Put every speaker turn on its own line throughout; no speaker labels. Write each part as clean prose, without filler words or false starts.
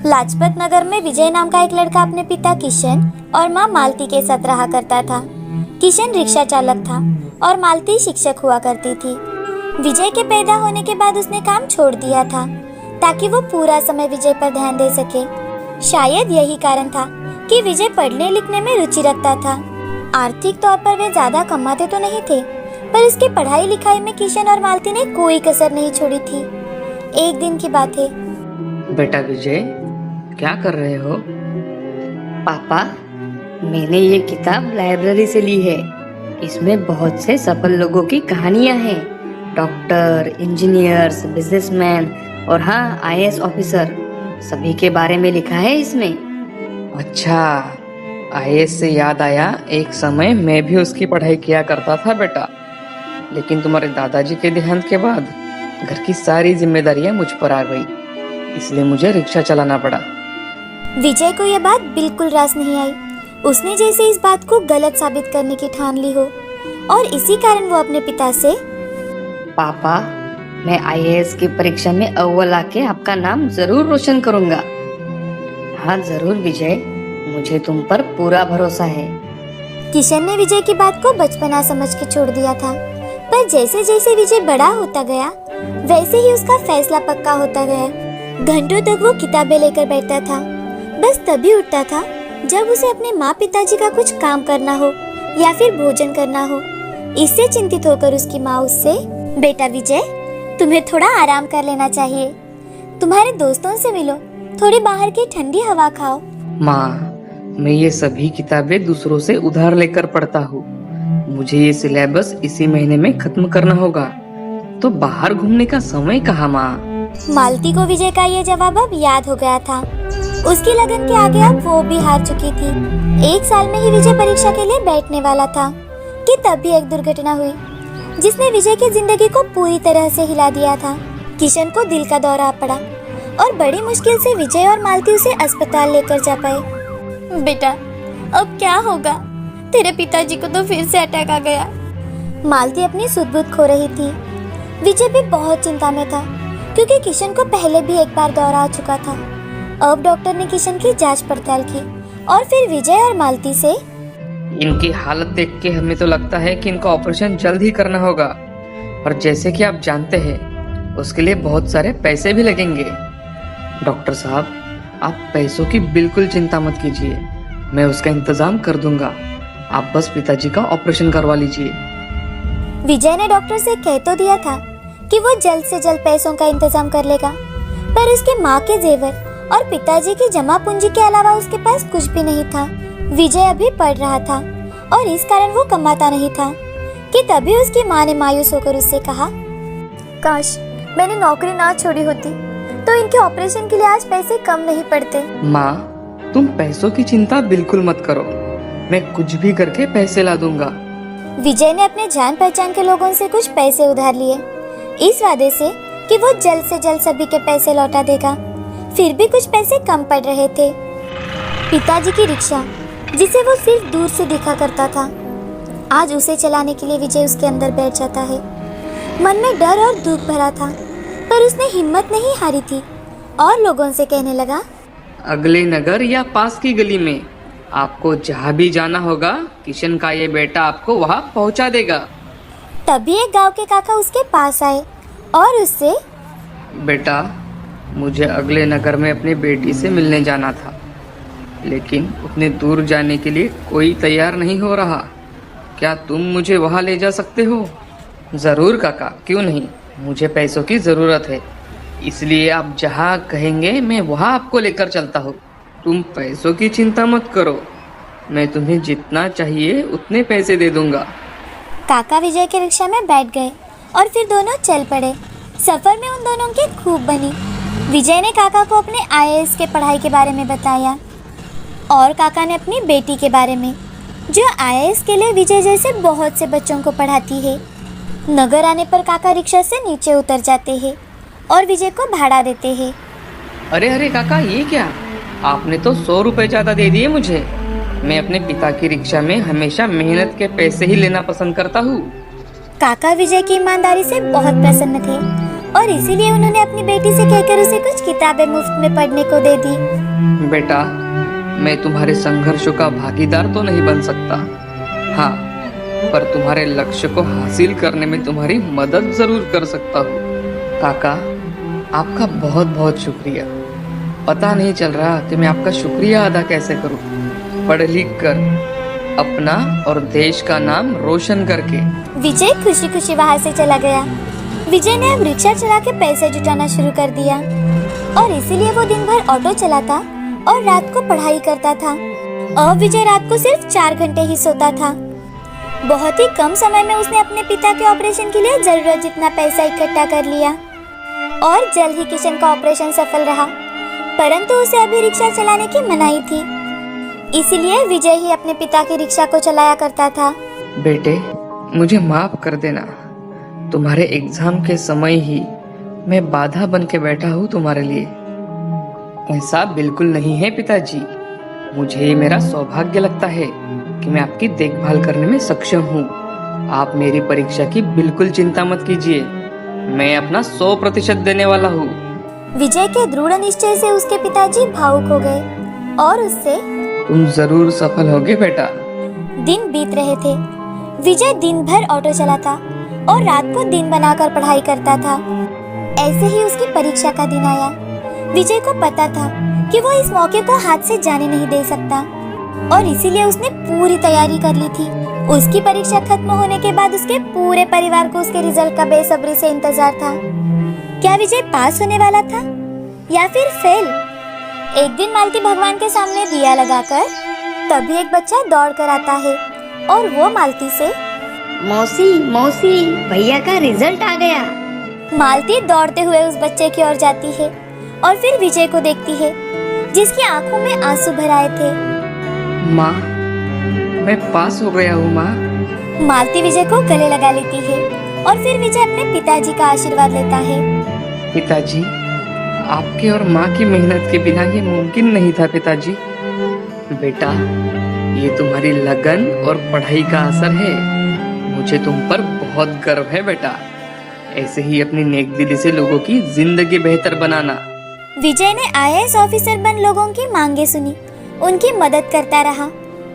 लाजपत नगर में विजय नाम का एक लड़का अपने पिता किशन और माँ मालती के साथ रहा करता था। किशन रिक्शा चालक था और मालती शिक्षक हुआ करती थी। विजय के पैदा होने के बाद उसने काम छोड़ दिया था ताकि वो पूरा समय विजय पर ध्यान दे सके। शायद यही कारण था कि विजय पढ़ने लिखने में रुचि रखता था। आर्थिक तौर पर वे ज्यादा कमाते तो नहीं थे, पर उसकी पढ़ाई लिखाई में किशन और मालती ने कोई कसर नहीं छोड़ी थी। एक दिन की बात है।
बेटा विजय, क्या कर रहे हो?
पापा, मैंने ये किताब लाइब्रेरी से ली है। इसमें बहुत से सफल लोगों की कहानियां हैं। डॉक्टर, इंजीनियर्स, बिजनेसमैन और हाँ, आईएएस ऑफिसर, सभी के बारे में लिखा है इसमें।
अच्छा, आईएएस से याद आया, एक समय मैं भी उसकी पढ़ाई किया करता था बेटा। लेकिन तुम्हारे दादाजी के देहांत के बाद घर की सारी जिम्मेदारियां मुझ पर आ गई, इसलिए मुझे रिक्शा चलाना पड़ा।
विजय को यह बात बिल्कुल रास नहीं आई। उसने जैसे इस बात को गलत साबित करने की ठान ली हो, और इसी कारण वो अपने पिता से,
पापा, मैं आईएएस की परीक्षा में अव्वल आके आपका नाम जरूर रोशन करूंगा। हाँ जरूर विजय, मुझे तुम पर पूरा भरोसा है।
किशन ने विजय की बात को बचपना समझ के छोड़ दिया था, पर जैसे जैसे विजय बड़ा होता गया वैसे ही उसका फैसला पक्का होता गया। घंटों तक वो किताबें लेकर बैठता था, बस तभी उठता था जब उसे अपने माँ पिताजी का कुछ काम करना हो या फिर भोजन करना हो। इससे चिंतित होकर उसकी माँ उससे, बेटा विजय, तुम्हें थोड़ा आराम कर लेना चाहिए। तुम्हारे दोस्तों से मिलो, थोड़ी बाहर की ठंडी हवा खाओ।
माँ, मैं ये सभी किताबें दूसरों से उधार लेकर पढ़ता हूँ। मुझे ये सिलेबस इसी महीने में खत्म करना होगा, तो बाहर घूमने का समय कहाँ माँ?
मालती को विजय का ये जवाब अब याद हो गया था। उसकी लगन के आगे अब वो भी हार चुकी थी। एक साल में ही विजय परीक्षा के लिए बैठने वाला था कि तभी एक दुर्घटना हुई जिसने विजय की जिंदगी को पूरी तरह से हिला दिया था। किशन को दिल का दौरा पड़ा और बड़ी मुश्किल से विजय और मालती उसे अस्पताल लेकर जा पाए। बेटा, अब क्या होगा? तेरे पिताजी को तो फिर से अटैक आ गया। मालती अपनी सुध-बुध खो रही थी। विजय भी बहुत चिंता में था क्योंकि किशन को पहले भी एक बार दौरा आ चुका था। अब डॉक्टर ने किशन की जांच पड़ताल की और फिर विजय और मालती से,
इनकी हालत देख के हमें तो लगता है कि इनका ऑपरेशन जल्द ही करना होगा, और जैसे कि आप जानते हैं उसके लिए बहुत सारे पैसे भी लगेंगे। डॉक्टर साहब, आप पैसों की बिल्कुल चिंता मत कीजिए, मैं उसका इंतजाम कर दूंगा। आप बस पिताजी का ऑपरेशन करवा लीजिए।
विजय ने डॉक्टर से कह तो दिया था कि वो जल्द से जल्द पैसों का इंतजाम कर लेगा, पर उसके माँ के जेवर और पिताजी की जमा पूंजी के अलावा उसके पास कुछ भी नहीं था। विजय अभी पढ़ रहा था और इस कारण वो कमाता नहीं था कि तभी उसकी माँ ने मायूस होकर उससे कहा, काश मैंने नौकरी ना छोड़ी होती तो इनके ऑपरेशन के लिए आज पैसे कम नहीं पड़ते।
माँ, तुम पैसों की चिंता बिल्कुल मत करो, मैं कुछ भी करके पैसे ला दूंगा।
विजय ने अपने जान पहचान के लोगों से कुछ पैसे उधार लिए, इस वादे से कि वो जल्द से जल्द सभी के पैसे लौटा देगा। फिर भी कुछ पैसे कम पड़ रहे थे। पिताजी की रिक्शा, जिसे वो सिर्फ दूर से देखा करता था, आज उसे चलाने के लिए विजय उसके अंदर बैठ जाता है। मन में डर और दुख भरा था, पर उसने हिम्मत नहीं हारी थी और लोगों से कहने लगा,
अगले नगर या पास की गली में आपको जहाँ भी जाना होगा, किशन का ये बेटा आपको वहाँ पहुँचा देगा।
तभी एक गांव के काका उसके पास आए और उससे,
बेटा, मुझे अगले नगर में अपनी बेटी से मिलने जाना था, लेकिन उतने दूर जाने के लिए कोई तैयार नहीं हो रहा। क्या तुम मुझे वहाँ ले जा सकते हो? ज़रूर काका, क्यों नहीं, मुझे पैसों की ज़रूरत है, इसलिए आप जहाँ कहेंगे मैं वहाँ आपको लेकर चलता हूँ। तुम पैसों की चिंता मत करो, मैं तुम्हें जितना चाहिए उतने पैसे दे दूंगा।
काका विजय के रिक्शा में बैठ गए और फिर दोनों चल पड़े। सफर में उन दोनों की खूब बनी। विजय ने काका को अपने आईएएस के पढ़ाई के बारे में बताया और काका ने अपनी बेटी के बारे में, जो आईएएस के लिए विजय जैसे बहुत से बच्चों को पढ़ाती है। नगर आने पर काका रिक्शा से नीचे उतर जाते हैं और विजय को भाड़ा देते हैं।
अरे अरे काका, ये क्या, आपने तो 100 रुपए ज़्यादा दे दिए मुझे। मैं अपने पिता की रिक्शा में हमेशा मेहनत के पैसे ही लेना पसंद करता हूँ।
काका विजय की ईमानदारी से बहुत प्रसन्न थे और इसीलिए उन्होंने अपनी बेटी से कहकर उसे कुछ किताबें मुफ्त में पढ़ने को दे दी।
बेटा, मैं तुम्हारे संघर्षों का भागीदार तो नहीं बन सकता, हाँ, पर तुम्हारे लक्ष्य को हासिल करने में तुम्हारी मदद जरूर कर सकता हूँ। काका, आपका बहुत बहुत शुक्रिया। पता नहीं चल रहा कि मैं आपका शुक्रिया अदा कैसे करूँ। पढ़ लिख कर अपना और देश का नाम रोशन करके।
विजय खुशी खुशी वहाँ से चला गया। विजय ने अब रिक्शा चला के पैसे जुटाना शुरू कर दिया और इसीलिए वो दिन भर ऑटो चलाता और रात को पढ़ाई करता था। अब विजय रात को सिर्फ 4 घंटे ही सोता था। बहुत ही कम समय में उसने अपने पिता के ऑपरेशन के लिए जरूरत जितना पैसा इकट्ठा कर लिया और जल्द ही किशन का ऑपरेशन सफल रहा, परंतु उसे अभी रिक्शा चलाने की मनाही थी। इसीलिए विजय ही अपने पिता की रिक्शा को चलाया करता था।
बेटे, मुझे माफ कर देना। तुम्हारे एग्जाम के समय ही मैं बाधा बन के बैठा हूँ तुम्हारे लिए। ऐसा बिल्कुल नहीं है पिताजी। मुझे ये मेरा सौभाग्य लगता है कि मैं आपकी देखभाल करने में सक्षम हूँ। आप मेरी परीक्षा की बिल्कुल चिंता मत कीजिए। मैं अपना 100% देने वाला हूँ।
विजय के दृढ़ निश्चय से उसके पिताजी भावुक हो गए और उससे
तुम जरूर सफल होगे बेटा।
दिन बीत रहे थे। विजय दिन भर ऑटो चलाता और रात को दिन बनाकर पढ़ाई करता था। ऐसे ही उसकी परीक्षा का दिन आया। विजय को पता था कि वो इस मौके को हाथ से जाने नहीं दे सकता और इसीलिए उसने पूरी तैयारी कर ली थी। उसकी परीक्षा खत्म होने के बाद उसके पूरे परिवार को उसके रिजल्ट का बेसब्री से इंतजार था। क्या विजय पास होने वाला था या फिर फेल? एक दिन मालती भगवान के सामने दिया लगाकर तभी एक बच्चा दौड़ कर आता है और वो मालती से,
मौसी मौसी, भैया का रिजल्ट आ गया।
मालती दौड़ते हुए उस बच्चे की ओर जाती है और फिर विजय को देखती है जिसकी आंखों में आंसू भर आए थे।
माँ, मैं पास हो गया हूँ माँ।
मालती विजय को गले लगा लेती है और फिर विजय अपने पिताजी का आशीर्वाद लेता है।
पिताजी, आपके और माँ की मेहनत के बिना ये मुमकिन नहीं था पिताजी। बेटा, ये तुम्हारी लगन और पढ़ाई का असर है। मुझे तुम पर बहुत गर्व है बेटा। ऐसे ही अपनी नेक दिली से लोगों की जिंदगी बेहतर बनाना।
विजय ने आईएएस ऑफिसर बन लोगों की मांगे सुनी, उनकी मदद करता रहा,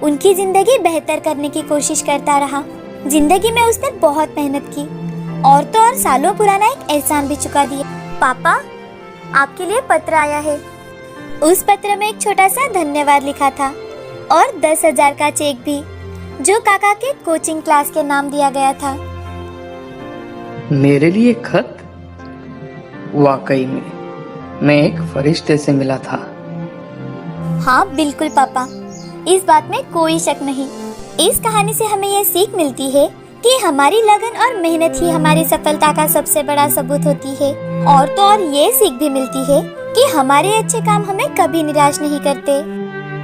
उनकी जिंदगी बेहतर करने की कोशिश करता रहा। जिंदगी में उसने बहुत मेहनत की और तो और सालों पुराना एक एहसान भी चुका दिया। पापा, आपके लिए पत्र आया है। उस पत्र में एक छोटा सा धन्यवाद लिखा था और 10,000 का चेक भी, जो काका के कोचिंग क्लास के नाम दिया गया था।
मेरे लिए खत? वाकई में मैं एक फरिश्ते से मिला था।
हाँ बिल्कुल पापा, इस बात में कोई शक नहीं। इस कहानी से हमें ये सीख मिलती है कि हमारी लगन और मेहनत ही हमारी सफलता का सबसे बड़ा सबूत होती है। और तो और ये सीख भी मिलती है कि हमारे अच्छे काम हमें कभी निराश नहीं करते।